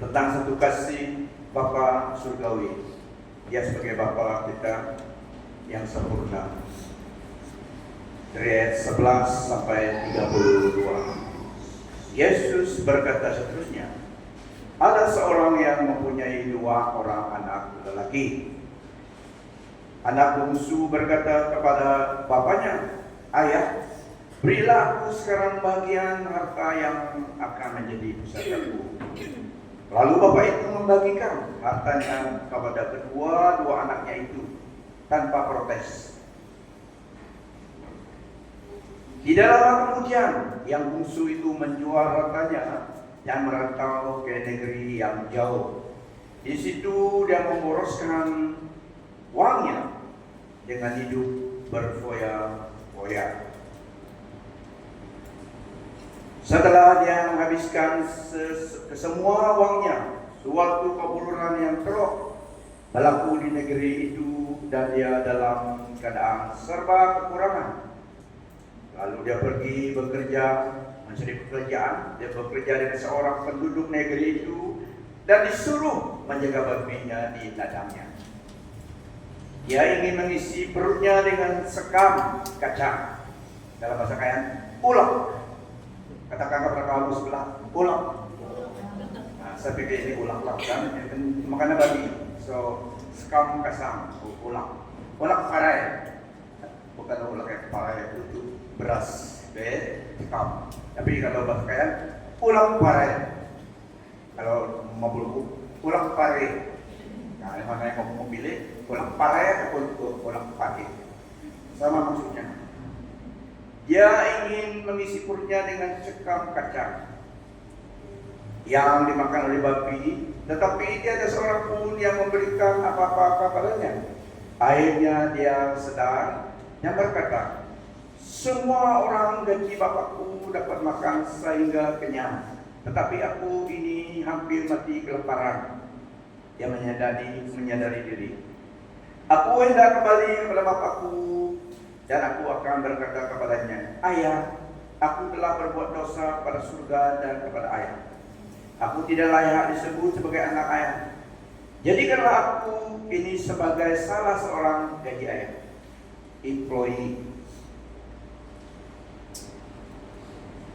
tentang satu kasih Bapa surgawi. Dia sebagai Bapa kita yang sempurna. Dari ayat 11 sampai 32. Yesus berkata seterusnya, ada seorang yang mempunyai 2 orang anak lelaki. Anak bungsu berkata kepada bapaknya, "Ayah, berilah aku sekarang bagian harta yang akan menjadi pusakaku." Lalu bapak itu membagikan hartanya kepada kedua anaknya itu tanpa protes. Tidak lama kemudian, yang bungsu itu menjual hartanya dan merantau ke negeri yang jauh. Di situ dia memboroskan uangnya dengan hidup berfoya-foya. Setelah dia menghabiskan semua uangnya, suatu kebuluran yang teruk berlaku di negeri itu dan dia dalam keadaan serba kekurangan. Lalu dia pergi bekerja, mencari pekerjaan. Dia bekerja dengan seorang penduduk negeri itu dan disuruh menjaga babinya di ladangnya. Dia ingin mengisi perutnya dengan sekam kacang. Dalam bahasa Kayan, ulek. Katakan kepada kamu sebelah, ulek. Nah, saya pikir ini ulek lah kan, makanan babi. So, sekam kacang, ulek. Ulek parai. Bukan ulek parai itu beras, sekam. Tapi kalau bahasa Kayan, ulek parai. Kalau mau ulek parai. Nah, yang mana yang mau pilih, ulang parai ataupun ulang pagi. Sama maksudnya. Dia ingin mengisi perutnya dengan sekam kacang yang dimakan oleh babi, tetapi tidak ada seorang pun yang memberikan apa-apa kepadanya. Akhirnya dia sedar dan berkata, semua orang gaji bapakku dapat makan sehingga kenyang, tetapi aku ini hampir mati kelaparan. Dia menyadari diri. Aku hendak kembali kepada bapakku dan aku akan berkata kepadanya, Ayah, aku telah berbuat dosa kepada surga dan kepada ayah. Aku tidak layak disebut sebagai anak ayah. Jadikanlah aku ini sebagai salah seorang gaji ayah, employee.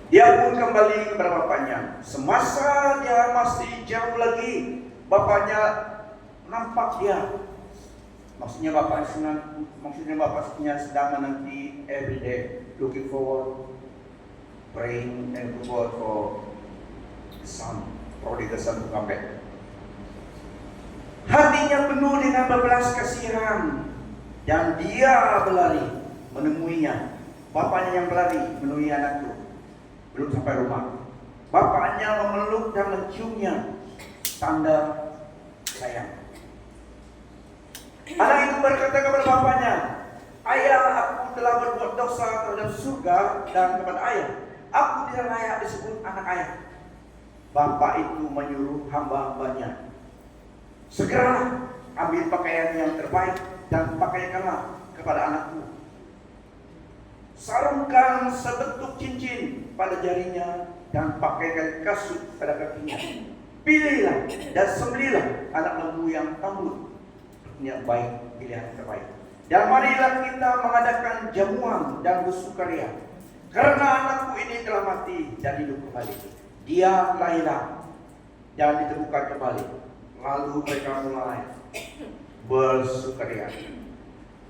Dia pun kembali kepada bapaknya. Semasa dia masih jauh lagi, bapaknya nampak dia. Maksudnya bapaknya sedang menanti every day, looking forward, praying and forward for son, prodigal son to come back. Hatinya penuh dengan bebelas kasihan dan dia berlari menemuinya. Bapaknya yang berlari menemui anakku. Belum sampai rumah, bapaknya memeluk dan menciumnya, tanda sayang. Anak itu berkata kepada bapaknya, Ayah, aku telah berbuat dosa terhadap surga dan kepada ayah. Aku tidak layak disebut anak ayah. Bapak itu menyuruh hamba-hambanya, segera ambil pakaian yang terbaik dan pakaikanlah kepada anakku. Sarungkan sebentuk cincin pada jarinya dan pakaikan kasut pada kakinya. Pilihlah dan sembelihlah anak lembu yang tambun yang baik, pilihan terbaik. Dan marilah kita mengadakan jamuan dan bersukaria, karena anakku ini telah mati dan hidup kembali. Dia telah hilang dan ditemukan kembali. Lalu mereka mulai bersukaria.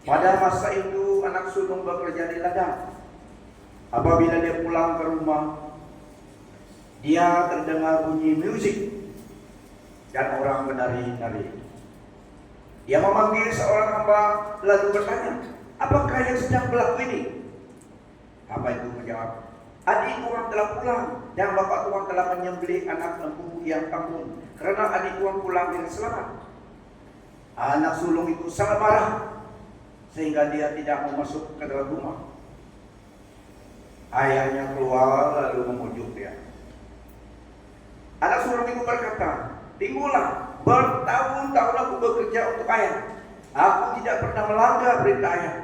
Pada masa itu anak sulung bekerja di ladang. Apabila dia pulang ke rumah, dia terdengar bunyi musik dan orang menari-nari. Dia memanggil seorang hamba lalu bertanya, apakah yang sedang berlaku ini? Hamba itu menjawab, adik tuan telah pulang dan bapak tuan telah menyembelih anak lembu yang tambun, karena adik tuan pulang dengan selamat. Anak sulung itu sangat marah sehingga dia tidak mau masuk ke dalam rumah. Ayahnya keluar lalu memujuk dia. Anak sulung itu berkata, tunggulah, bertahun-tahun aku bekerja untuk ayah. Aku tidak pernah melanggar perintah ayah.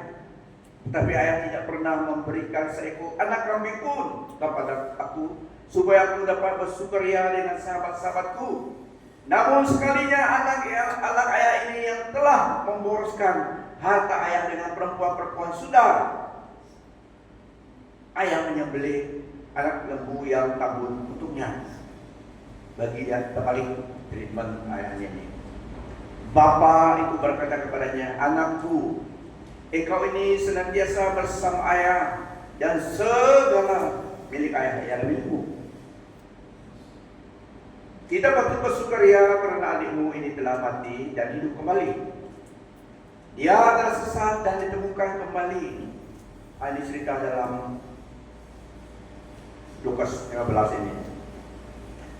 Tetapi ayah tidak pernah memberikan seekor anak kambing pun kepada aku, supaya aku dapat bersukaria dengan sahabat-sahabatku. Namun sekalinya anak ayah ini yang telah memboroskan harta ayah dengan perempuan-perempuan saudara, ayah menyembelih anak lembu yang tabun untuknya bagi dia terbalik treatment ayahnya ini. Bapa itu berkata kepadanya, "Anakku, engkau ini senantiasa bersama ayah dan segala milik ayah ialah milikmu. Kita patut bersukaria karena adikmu ini telah mati dan hidup kembali. Dia telah sesat dan ditemukan kembali." Ini cerita dalam Lukas 15 ini.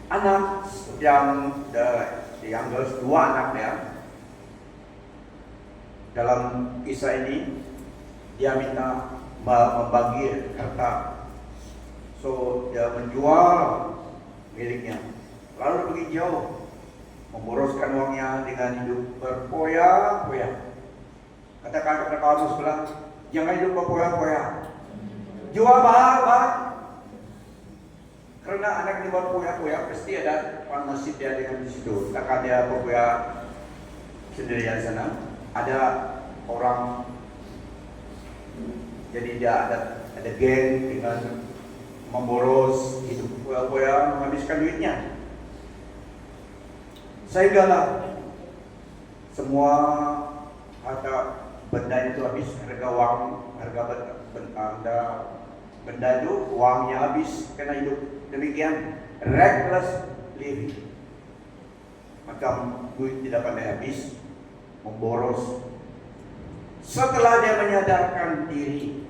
Anak yang dua anaknya dalam kisah ini, dia minta membagi harta. So dia menjual miliknya, lalu pergi jauh, memboroskan uangnya dengan hidup berpoya-poya. Katakan kepada kamu sebelah, jangan hidup berpoya-poya. Jual mahal. Karena anak ini berpoya-poya, pasti ada nasib dia dengan di situ. Takkan dia berpoya sendirian sana. Ada orang, jadi dia ada geng dengan memboros, hidup poya-poya, menghabiskan duitnya. Sehinggalah semua harta benda itu habis, harga benda itu uangnya habis karena hidup demikian reckless living. Maka duit tidak pandai habis, memboros. Setelah dia menyadarkan diri,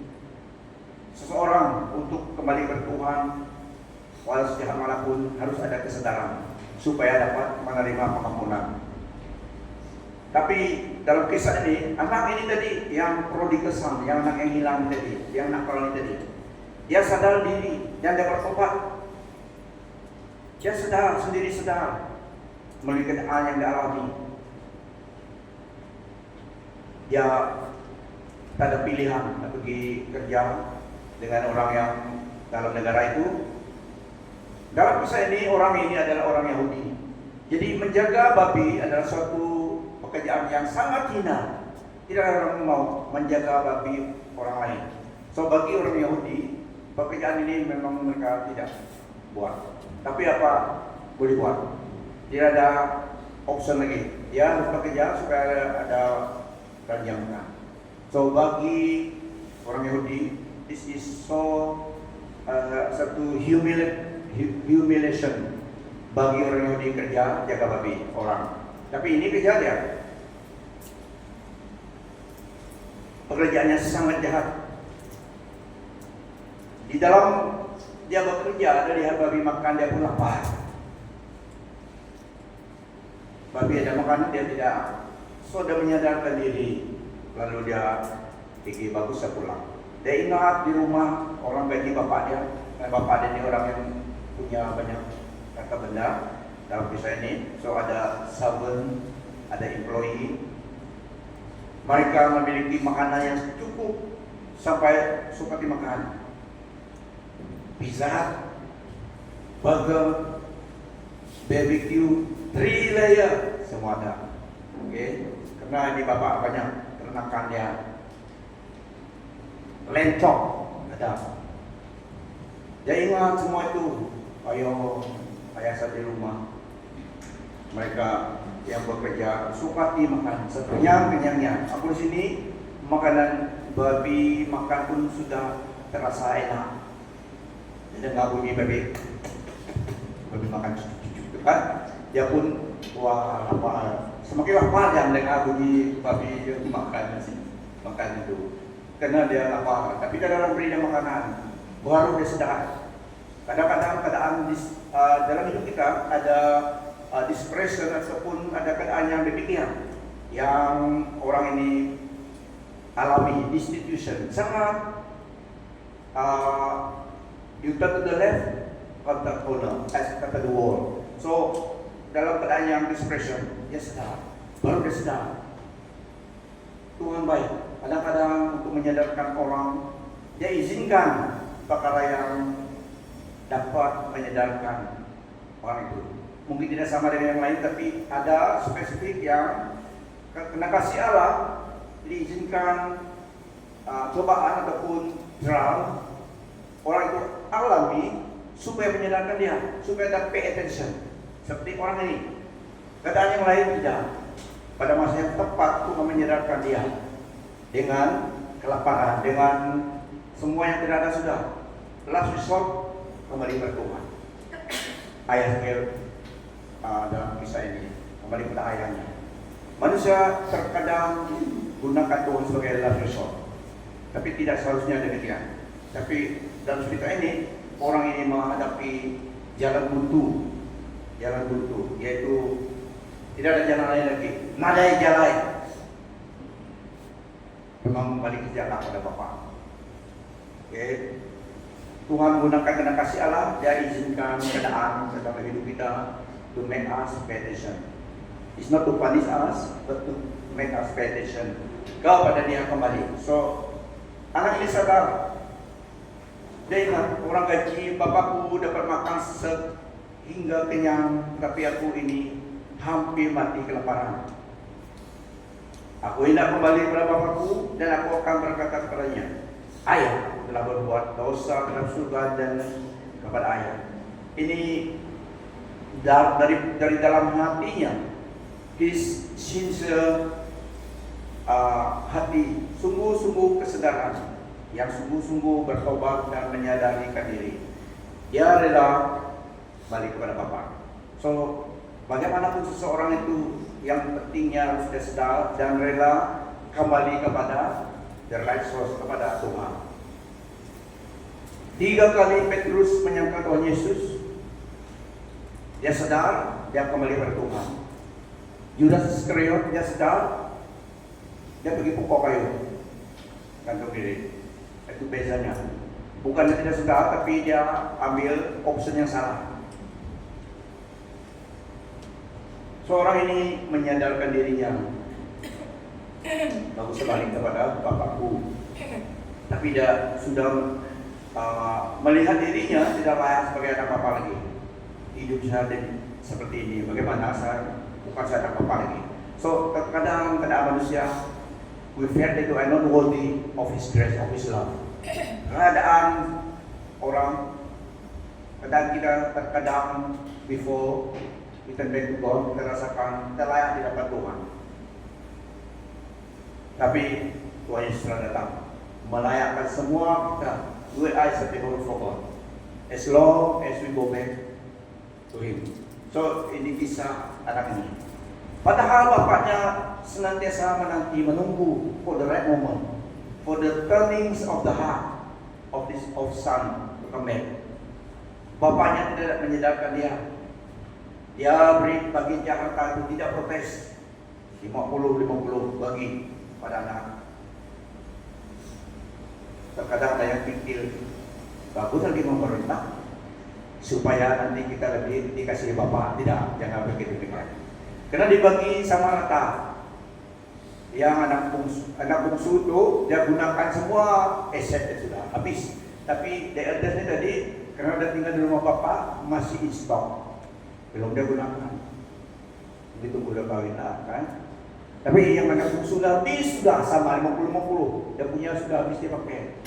seseorang untuk kembali ke Tuhan, walau sejahat manapun harus ada kesadaran supaya dapat menerima pengampunan. Tapi dalam kisah ini, anak ini tadi yang prodigal son, yang anak yang hilang tadi, yang nakal ini tadi, dia sadar diri dan dia bertobat. Dia sendiri sadar melalui keadaan yang dialami. Dia tak ada pilihan pergi kerja dengan orang yang dalam negara itu. Dalam kisah ini, orang ini adalah orang Yahudi. Jadi menjaga babi adalah suatu pekerjaan yang sangat hina. Tidak ada orang mau menjaga babi orang lain. So bagi orang Yahudi, pekerjaan ini memang mereka tidak buat. Tapi apa boleh buat? Tidak ada option lagi. Dia harus bekerja supaya ada ranjang makan. So bagi orang Yahudi, this is satu humiliation bagi orang Yahudi kerja jaga babi orang. Tapi ini kerja dia. Pekerjaannya sangat jahat. Di dalam dia bekerja, ada lihat babi makan, dia pun lapar. Babi ada makan, dia tidak. So dia menyadarkan diri, lalu dia pikir bagus saya pulang. Dia ingat di rumah orang gaji bapak dia. Bapak dia ini orang yang punya banyak harta benda dalam kisah ini. So ada servant, ada employee. Mereka memiliki makanan yang cukup sampai suka dimakan. Pizza, burger, barbecue, 3 layer, semua ada. Oke, karena ini bapak banyak ternakannya. Lencok ada. Dia ingat semua itu. Ayah saya di rumah. Mereka yang bekerja suka dimakan sekenyang-kenyangnya. Aku di sini makanan babi makan pun sudah terasa enak. Dia nggak bunyi babi makan cucu-cucu kan? Dia pun wah lapar. Semakin lapar dia mendengar bunyi babi makan itu. Karena dia lapar. Tapi dalam beri dia makanan, baru dia sedar. Kadang-kadang keadaan dalam hidup kita ada depression ataupun ada keadaan yang demikian yang orang ini alami, destitution sangat you turn to the left, contact corner, as kata the wall. So dalam keadaan yang depression, dia sedar, baru dia sedar. Tuhan baik. Kadang-kadang untuk menyadarkan orang, dia izinkan perkara yang dapat menyadarkan orang itu. mungkin tidak sama dengan yang lain, tapi ada spesifik yang kena kasih Allah diizinkan cobaan ataupun trial, orang itu alami supaya menyadarkan dia, supaya dia pay attention. Seperti orang ini, keadaan yang lain tidak. Pada masa yang tepat Tuhan menyadarkan dia dengan kelaparan, dengan semua yang tidak ada sudah. Last resort kembali ke Tuhan. Ayah Samuel dalam kisah ini kembali pada ayahnya. Manusia terkadang gunakan Tuhan sebagai last resort, tapi tidak seharusnya demikian. Tapi dalam cerita ini orang ini menghadapi jalan buntu, yaitu tidak ada jalan lain lagi, nadai jalan. Memang kembali ke jalan pada Bapa. Okay. Tuhan menggunakan kena kasih Allah, Dia izinkan keadaan dalam hidup kita to make us pay attention. It's not to punish us, but to make us pay attention kepada Dia kembali. So, anak ini sadar. Dia ingat, orang gaji bapakku dapat makan hingga kenyang, tapi aku ini hampir mati kelaparan. Aku hendak kembali kepada bapakku dan aku akan berkata kepadanya, Ayah telah berbuat dosa terhadap surga dan kepada ayah. Ini dari dalam hatinya, his sincere hati, sungguh-sungguh kesadaran, yang sungguh-sungguh bertobat dan menyadarkan diri. Dia rela balik kepada Bapa. So, bagaimanapun seseorang itu, yang pentingnya harus dia sedar dan rela kembali kepada the right source, kepada Tuhan. 3 kali Petrus menyangka Tuhan Yesus. Dia sadar, dia kembali kepada Tuhan. Judas Iskariot, dia sadar, dia pergi pokok kayu, gantung diri. Itu bezanya. Bukan dia tidak sadar, tapi dia ambil opsi yang salah. Seorang ini menyadarkan dirinya, bagus balik kepada Bapakku. Tapi dia sudah melihat dirinya tidak layak sebagai anak Bapa lagi. Hidup saya seperti ini, bagaimana saya bukan saya anak Bapa lagi. So terkadang manusia, we feel that I not worthy of His grace, of His love. Keadaan orang, terkadang before kita back to God, kita rasakan kita layak di hadapan Tuhan. Tapi Tuhan Yesus telah datang melayakkan semua kita. We are acceptable for God as long as we go back to Him. So ini kisah anak ini. Padahal bapaknya senantiasa menunggu for the right moment, for the turnings of the heart of son to come back. Bapaknya tidak menyadarkan dia. Dia bagi dia harta itu, tidak protes. 50-50 bagi pada anak. Terkadang ada yang pikir, bagus lagi memerintah supaya nanti kita lebih dikasih Bapak. Tidak, jangan begitu pikir. Karena dibagi sama rata. Yang anak bungsu itu dia gunakan semua aset sudah habis. Tapi the eldest tadi karena dia tinggal di rumah Bapak masih in stock. Belum dia gunakan. Begitu udah kawin kan. Tapi yang anak bungsu sudah habis, sudah sama 50-50. Dia punya sudah habis dia pakai.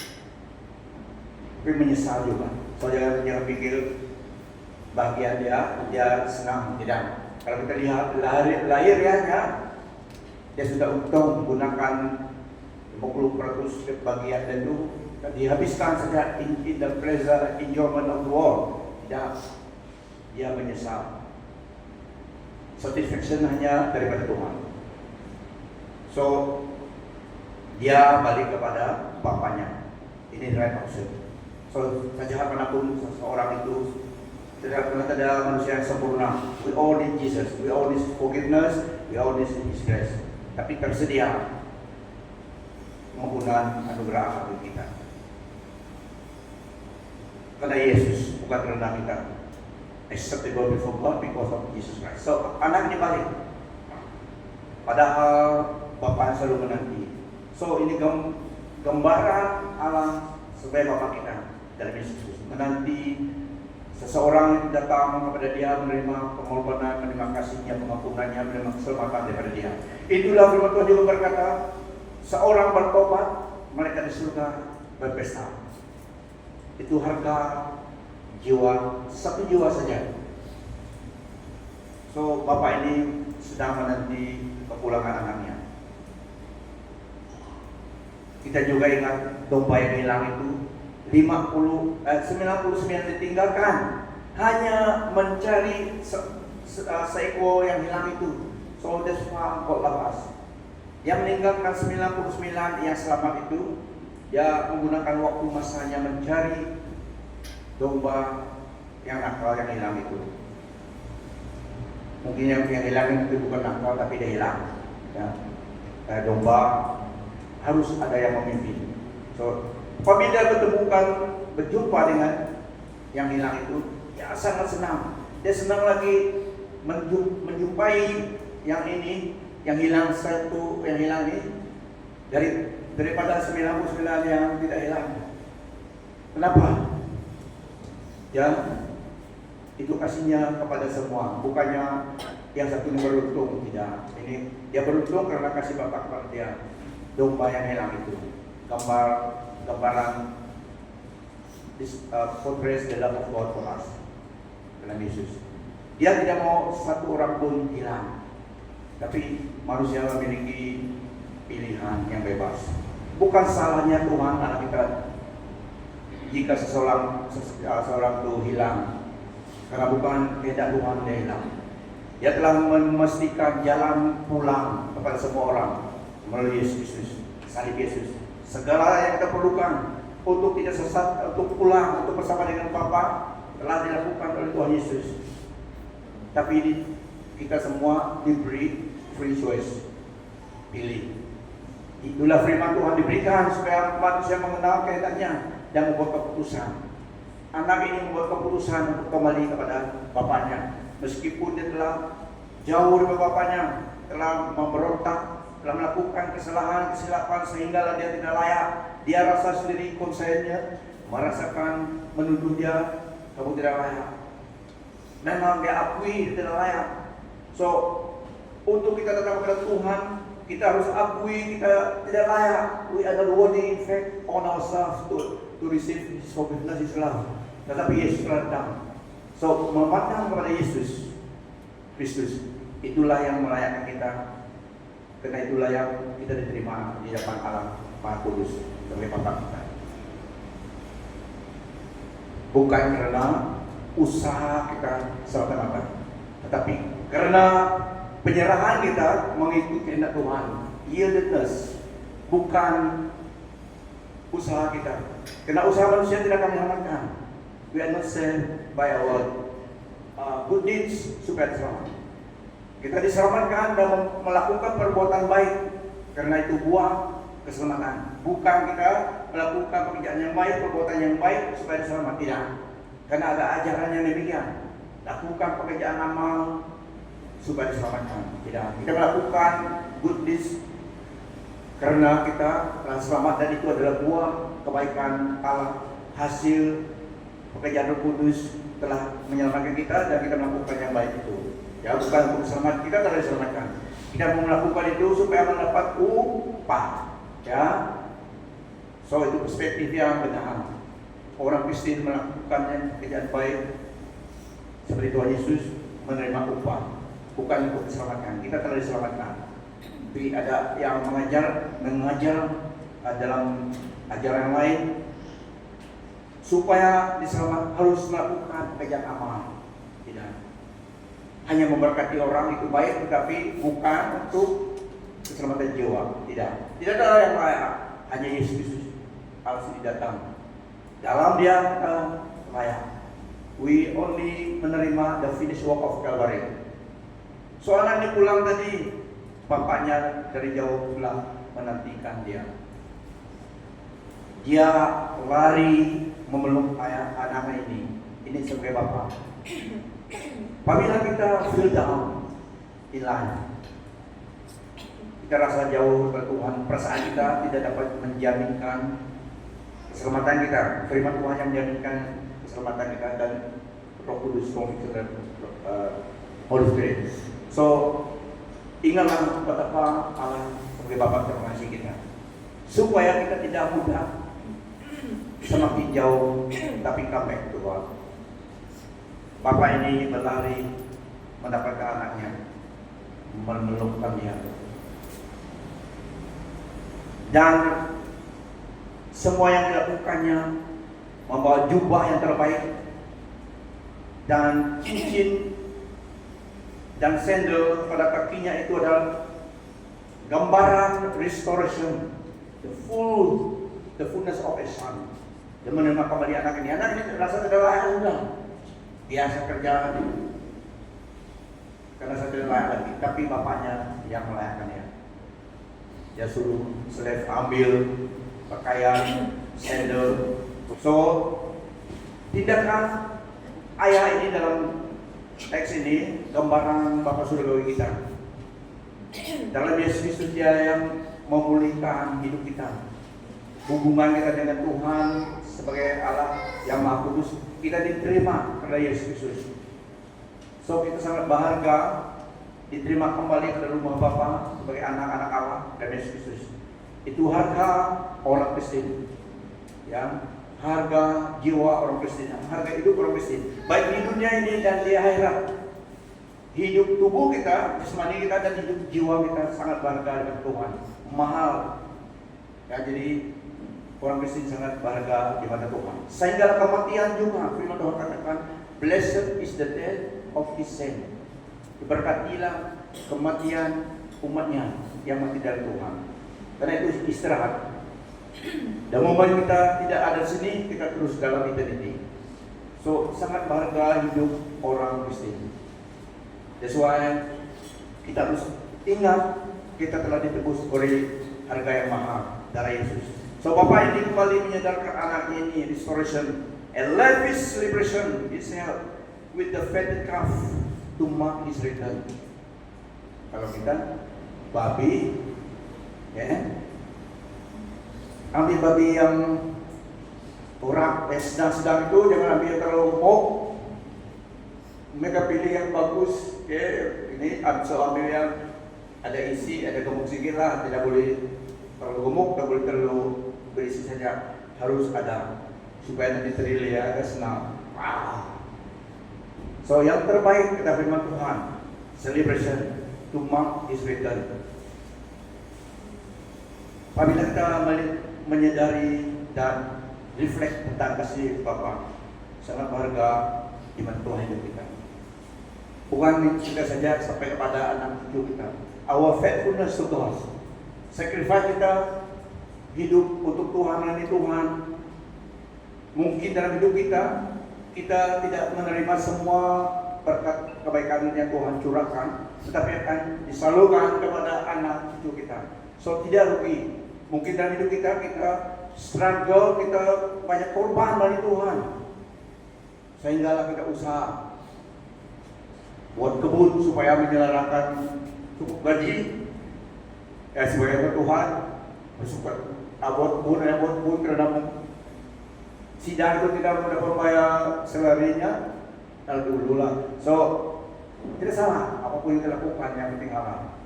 Tapi menyesal juga. Soalnya jangan pikir bagian dia senang, tidak. Kalau kita lihat lahirnya, dia sudah untung menggunakan 50% bagian dan itu dihabiskan saja in the pleasure enjoyment of the world. Tidak, dia menyesal. Satisfaction hanya daripada Tuhan. So dia balik kepada bapaknya. Ini right option. So sejahat manapun seseorang itu, tidak pernah ada manusia yang sempurna. We all need Jesus. We all need forgiveness. We all need His grace. Tapi tersedia menggunakan anugerah bagi kita. Karena Yesus bukan karena kita. Acceptable before God because of Jesus Christ. So anak ini balik. Padahal Bapak selalu menanti. So ini gambaran Allah sebagai Bapak kita dalam Yesus menanti Seseorang yang datang kepada dia menerima pengorbanan, menerima kasihnya, pengampunannya, menerima keselamatan daripada dia. Itulah firman Tuhan juga berkata, seorang bertobat, malaikat di surga berpesta. Itu harga jiwa, satu jiwa saja. So, Bapak ini sedang menanti kepulangan anaknya. Kita juga ingat domba yang hilang itu 99 ditinggalkan, hanya mencari seekor yang hilang itu. So that's why God love us. Yang meninggalkan 99 yang selamat itu, dia menggunakan waktu masanya mencari domba yang nakal yang hilang itu. Mungkin yang hilang itu bukan nakal tapi dia hilang. Ya. Domba harus ada yang memimpin. So apabila berjumpa dengan yang hilang itu, ya sangat senang. Dia senang lagi menjumpai yang ini, yang hilang satu, yang hilang ini daripada 99 yang tidak hilang. Kenapa? Ya, itu kasihnya kepada semua, bukannya yang satu ini beruntung, tidak. Ini dia beruntung karena kasih Bapak kepada dia. Domba yang hilang itu, gambaran portrays the love of God for us, dalam Yesus. Dia tidak mau satu orang pun hilang, tapi manusia memiliki pilihan yang bebas. Bukan salahnya Tuhan anak kita jika seseorang itu hilang, karena bukan kehendak Tuhan dia hilang. Dia telah memastikan jalan pulang kepada semua orang melalui Yesus, salib Yesus. Segala yang kita perlukan untuk tidak sesat, untuk pulang, untuk bersama dengan Bapa telah dilakukan oleh Tuhan Yesus. Tapi ini kita semua diberi free choice, pilih. Itulah firman Tuhan diberikan supaya manusia mengenal kehendaknya dan membuat keputusan. Anak ini membuat keputusan untuk kembali kepada bapaknya, meskipun dia telah jauh dari bapaknya, telah memberontak, telah melakukan kesilapan sehingga dia tidak layak. Dia rasa sendiri konsennya, merasakan menuduh dia, kamu tidak layak. Memang dia akui dia tidak layak. So, untuk kita datang kepada Tuhan, kita harus akui kita tidak layak. We are not worthy, in fact, on ourselves to receive His forgiveness, His love. Tetapi Yesus telah datang. So, memandang kepada Yesus Kristus, itulah yang melayakkan kita. Karena itulah yang kita diterima di depan Allah Maha Kudus sebagai Bapa kita. Bukan karena usaha kita semata-mata, tetapi karena penyerahan kita mengikuti kehendak Tuhan, yieldedness, bukan usaha kita. Karena usaha manusia tidak akan menyelamatkan. We are not saved by our good deeds supaya selamat. Kita diselamatkan dan melakukan perbuatan baik, karena itu buah keselamatan. Bukan kita melakukan pekerjaan yang baik, perbuatan yang baik supaya selamat, tidak. Karena ada ajaran yang demikian. Lakukan pekerjaan amal supaya diselamatkan, tidak. Kita melakukan good deeds karena kita telah selamat, dan itu adalah buah kebaikan Allah, hasil pekerjaan Roh Kudus telah menyelamatkan kita dan kita melakukan yang baik itu. Ya, bukan untuk selamat, kita telah diselamatkan. Kita mau melakukan itu supaya mendapat upah. Ya, so itu perspektif yang benar. Orang Kristen melakukan pekerjaan baik seperti Tuhan Yesus menerima upah, bukan untuk diselamatkan. Kita telah diselamatkan. Tapi ada yang mengajar dalam ajaran lain supaya diselamat harus melakukan pekerjaan amal. Tidak. Hanya memberkati orang itu baik, tetapi bukan untuk keselamatan jiwa. Tidak. Tidak ada yang layak. Hanya Yesus Kristus harus datang. Dalam dia layak. We only menerima the finished work of Calvary. Soalnya ini pulang tadi, bapaknya dari jauh telah menantikan dia. Dia lari memeluk anaknya ini. Ini sebagai bapak. Apabila kita feel down in life, kita rasa jauh dari Tuhan, perasaan kita tidak dapat menjaminkan keselamatan kita. Firman Tuhan yang menjaminkan keselamatan kita, dan Roh Kudus, dan Holy Spirit. So ingatlah betapa Allah sebagai Bapa terkasih kita, supaya kita tidak mudah semakin jauh, tapi comeback to God. Bapak ini berlari mendapatkan anaknya, memelukkan dia, dan semua yang dilakukannya membawa jubah yang terbaik dan cincin dan sandal pada kakinya. Itu adalah gambaran restoration, the fullness of a son. Dia menerima kembali anak ini. Anak ini rasa tidak layak udah biasa kerjaan karena saya tidak layak lagi, tapi bapaknya yang melayakkannya. Dia suruh slave ambil pakaian, sandal. So tindakan ayah ini dalam teks ini gambaran Bapa surgawi kita. Dalam Yesus Kristus dia yang memulihkan hidup kita, hubungan kita dengan Tuhan sebagai Allah yang Maha Kudus, kita diterima karena Yesus Kristus. So kita sangat berharga diterima kembali ke rumah Bapa sebagai anak-anak Allah dan Yesus Kristus. Itu harga orang Kristen, ya, harga jiwa orang Kristen, harga hidup orang Kristen, baik di dunia ini dan di akhirat. Hidup tubuh kita, jasmani kita, dan hidup jiwa kita sangat berharga dengan Tuhan, mahal. Ya, jadi orang Kristen sangat berharga di mata Tuhan. Sehingga kematian juga, firman Tuhan katakan, blessed is the death of his saint. Diberkatilah kematian umatnya yang mati dalam Tuhan. Karena itu istirahat. Dan momen kita tidak ada di sini, kita terus dalam eternity. So sangat berharga hidup orang Kristen. That's why kita harus ingat kita telah ditebus oleh harga yang mahal, darah Yesus. So Bapak ini kembali menyadarkan anaknya ini, restoration, a lavish celebration is held with the fatted calf to mark his return. Kalau kita babi, ya, ambil babi yang orang sedang itu, jangan ambil yang terlalu gemuk. Mereka pilih yang bagus. Ya, ini ambil yang ada isi, ada gemuk sedikit lah, tidak boleh terlalu gemuk, tidak boleh terlalu berisi saja, harus ada supaya nanti terlihat senang. Wow. So yang terbaik kita firman Tuhan, celebration to mark his return. Apabila kita menyadari dan reflect tentang kasih Bapa, sangat berharga di mana Tuhan hidup kita. Bukan kita saja sampai kepada anak cucu kita. Our faithfulness to God, sacrifice kita hidup untuk Tuhan, melayani Tuhan. Mungkin dalam hidup kita tidak menerima semua berkat kebaikan yang Tuhan curahkan, tetapi akan disalurkan kepada anak cucu kita. So tidak rugi. Mungkin dalam hidup kita struggle, kita banyak korban dari Tuhan, sehinggalah kita usaha buat kebun supaya menyelarakan cukup gaji, ya sebagai Tuhan bersuka buat kebun karena sidang itu tidak mendapat bayar selarinya, lalu dulu lah. So tidak salah apapun yang dilakukan, yang penting halal.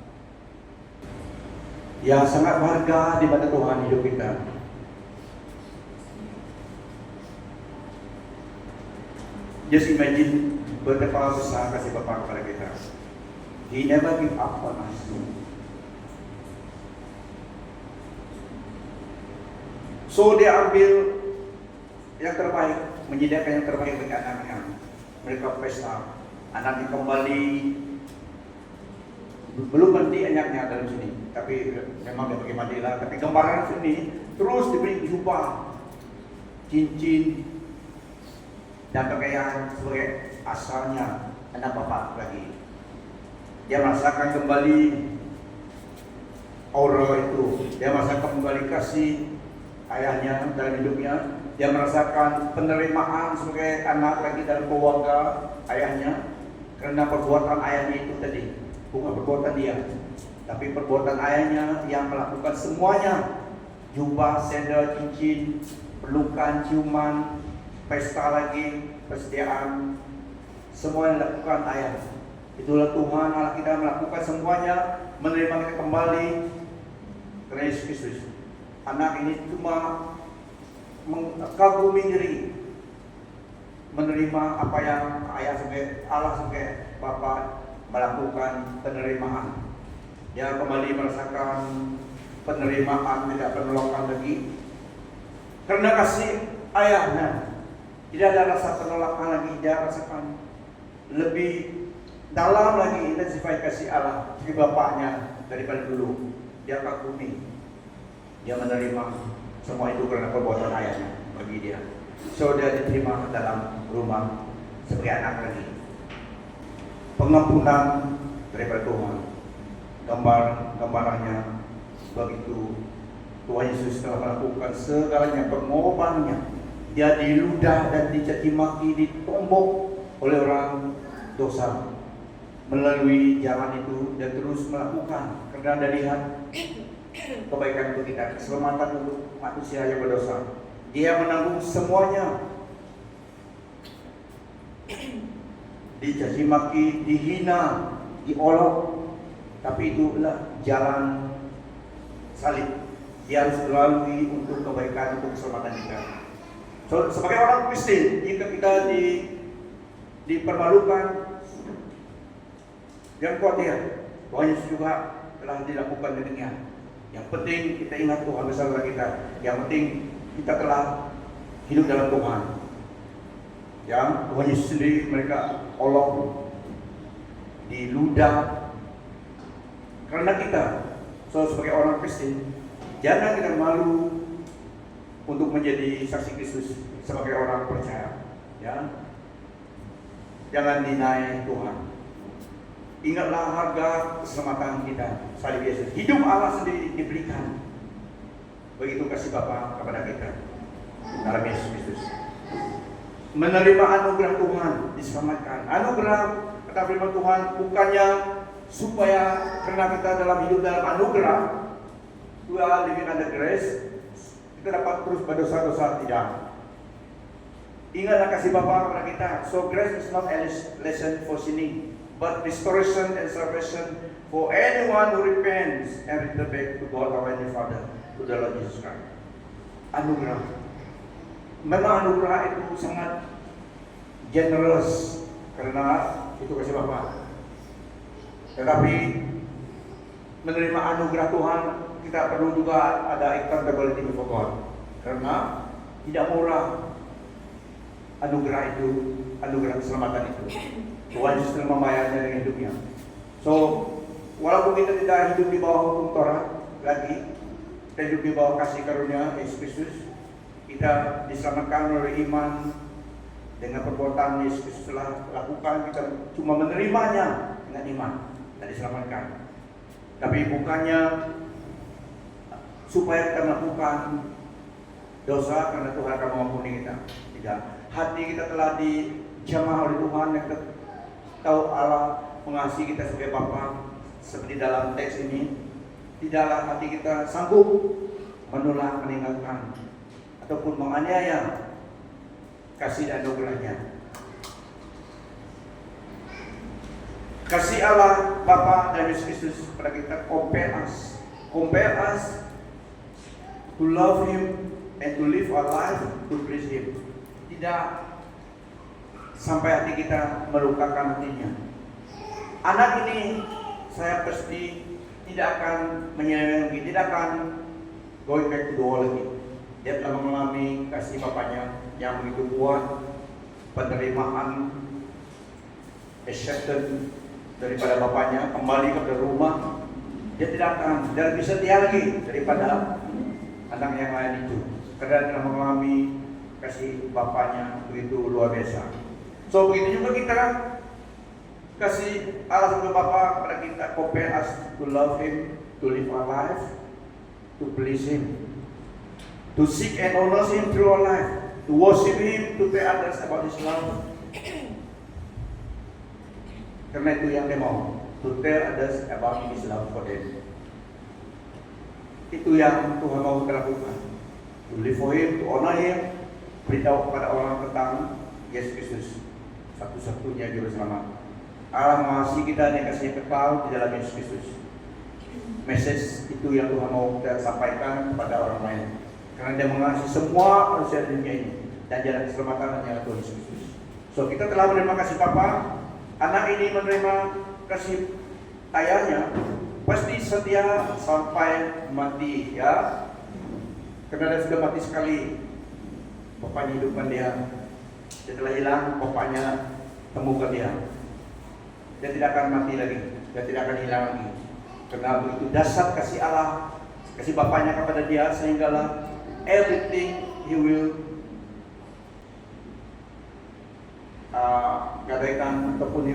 Ya sangat berharga di mata Tuhan hidup kita. Just imagine betapa besar kasih Bapa kepada kita. He never give up on us. So dia ambil yang terbaik, menyediakan yang terbaik bagi anaknya. Mereka pesta, anaknya kembali. Belum mandi anaknya dalam sini, tapi memang dia pakai mandilah. Tapi gambaran sini terus diberi jubah, cincin, dan pakaian sebagai asalnya anak Bapa lagi. Dia merasakan kembali aura itu. Dia merasakan kembali kasih ayahnya dalam hidupnya. Dia merasakan penerimaan sebagai anak lagi dalam keluarga ayahnya, karena perbuatan ayahnya itu tadi, bukan perbuatan dia, tapi perbuatan ayahnya yang melakukan semuanya. Jubah, sandal, cincin, pelukan, ciuman, pesta lagi, persediaan semua yang dilakukan ayah. Itulah Tuhan Allah kita melakukan semuanya, menerima kita kembali karena Yesus Kristus. Anak ini cuma mengagumi diri, menerima apa yang ayah sebagai Allah sebagai Bapa melakukan penerimaan. Dia kembali merasakan penerimaan, tidak penolakan lagi. Karena kasih ayahnya, tidak ada rasa penolakan lagi. Dia rasakan lebih dalam lagi intensifikasi kasih Allah di bapaknya daripada dulu. Dia kagumi, dia menerima semua itu karena perbuatan ayahnya bagi dia. So dia diterima dalam rumah sebagai anak lagi. Pengampunan daripada Tuhan, gambarannya begitu Tuhan Yesus telah melakukan segalanya, pengorbanannya. Dia diludah dan dicaci maki, ditombok oleh orang dosa. Melalui jalan itu dan terus melakukan karena ada lihat kebaikan untuk kita, keselamatan untuk manusia yang berdosa. Dia menanggung semuanya. Dicaci maki, dihina, diolok, tapi itulah jalan salib. Dia harus melalui untuk kebaikan, untuk keselamatan kita. So, sebagai orang Kristen, jika kita dipermalukan, jangan khawatir, Tuhan Yesus juga telah dilakukan demikian. Yang penting kita ingat Tuhan bersama kita. Yang penting kita telah hidup dalam Tuhan. Yang Tuhan Yesus sendiri mereka olok, diludah karena kita. So sebagai orang Kristen, jangan kita malu untuk menjadi saksi Kristus sebagai orang percaya. Ya, jangan dinaik Tuhan. Ingatlah harga keselamatan kita, salib Yesus. Hidup Allah sendiri diberikan. Begitu kasih Bapa kepada kita dalam Yesus Kristus. Menerima anugerah Tuhan, diselamatkan. Anugerah, kata firman Tuhan, bukannya supaya karena kita dalam hidup dalam anugerah, we are living under grace, kita dapat terus berdosa-dosa, tidak. Ingatlah kasih Bapa kepada kita. So grace is not a lesson for sinning, but restoration and salvation for anyone who repents and return back to God our Heavenly Father, to the Lord Jesus Christ. Anugerah. Memang anugerah itu sangat generous karena itu kasih Bapa. Tetapi menerima anugerah Tuhan, kita perlu juga ada accountability before God. Karena tidak murah anugerah itu, anugerah keselamatan itu. Tuhan justru membayarnya dengan hidupnya. So, walaupun kita tidak hidup di bawah hukum Taurat lagi, kita hidup di bawah kasih karunia Yesus Kristus, kita diselamatkan oleh iman dengan perbuatan Yesus Kristus telah lakukan. Kita cuma menerimanya dengan iman dan diselamatkan. Tapi bukannya supaya kita melakukan dosa karena Tuhan akan mengampuni kita. Tidak. Hati kita telah dijamah oleh Tuhan, yang kita tahu Allah mengasihi kita sebagai Bapa. Seperti dalam teks ini, tidaklah hati kita sanggup menolak, meninggalkan ataupun menganiaya kasih dan anugerahnya. Kasih Allah Bapa dan Yesus Kristus kepada kita compel us to love Him and to live our life to please Him. Tidak sampai hati kita melukakan hatinya. Anak ini saya pasti tidak akan menyayangi, tidak akan going back to the wall lagi. Dia telah mengalami kasih Bapaknya yang begitu kuat, penerimaan, acceptance daripada Bapaknya, kembali ke rumah. Dia tidak akan dan bisa setia lagi daripada anak yang lain itu, karena dia telah mengalami kasih Bapaknya begitu luar biasa. So begitu juga kita kasih Allah sebagai Bapa kepada kita, compel us to love Him, to live our life, to please Him, to seek and honor Him through our life, to worship Him, to tell others about His love. Karena itu yang dia mau, to tell others about His love for them. Itu yang Tuhan mau kita lakukan, to live for Him, to honor Him, beritahu kepada orang tentang Yesus Kristus. satu-satunya juru selamat. Allah mengasihi kita dengan kasih kekal di dalam Yesus Kristus. Message itu yang Tuhan mau kita sampaikan kepada orang lain. Karena Dia mengasihi semua manusia di dunia ini dan jalan keselamatan hanya Tuhan Yesus Kristus. So kita telah menerima kasih Bapa, anak ini menerima kasih ayahnya, pasti setia sampai mati, ya. Karena dia sudah mati sekali. Bapaknya hidupkan dia. Setelah hilang, bapaknya temukan dia. Dia tidak akan mati lagi. Dia tidak akan hilang lagi. Karena begitu dasar kasih Allah, kasih bapaknya kepada dia, sehinggalah everything he will gadaikan ataupun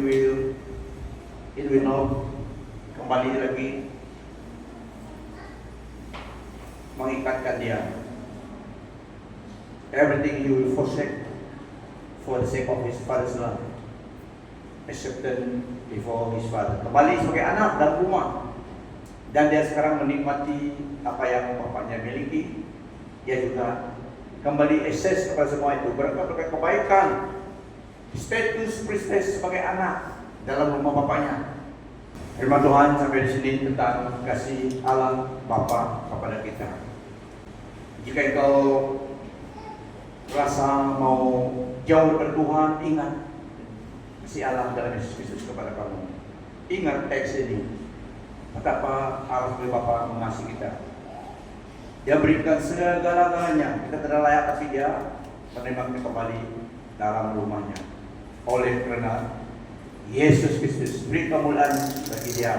it will not kembali lagi mengikatkan dia. Everything he will forsake for the sake of his father's love, accepted before his father. Kembali sebagai anak dan rumah, dan dia sekarang menikmati apa yang bapaknya miliki. Dia juga kembali akses kepada semua itu, berkat kebaikan, status privilege sebagai anak dalam rumah bapaknya. Firman Tuhan sampai di sini tentang kasih Allah Bapa kepada kita. Jika engkau rasa mau jauh dari Tuhan, ingat kasih Allah dalam Yesus Kristus kepada kamu. Ingat teks ini, betapa Allah sebagai Bapa mengasihi kita. Dia berikan segala-galanya, kita tidak layak, tapi Dia menerima kita kembali dalam rumahnya. Oleh karena Yesus Kristus, beri kemuliaan bagi Dia.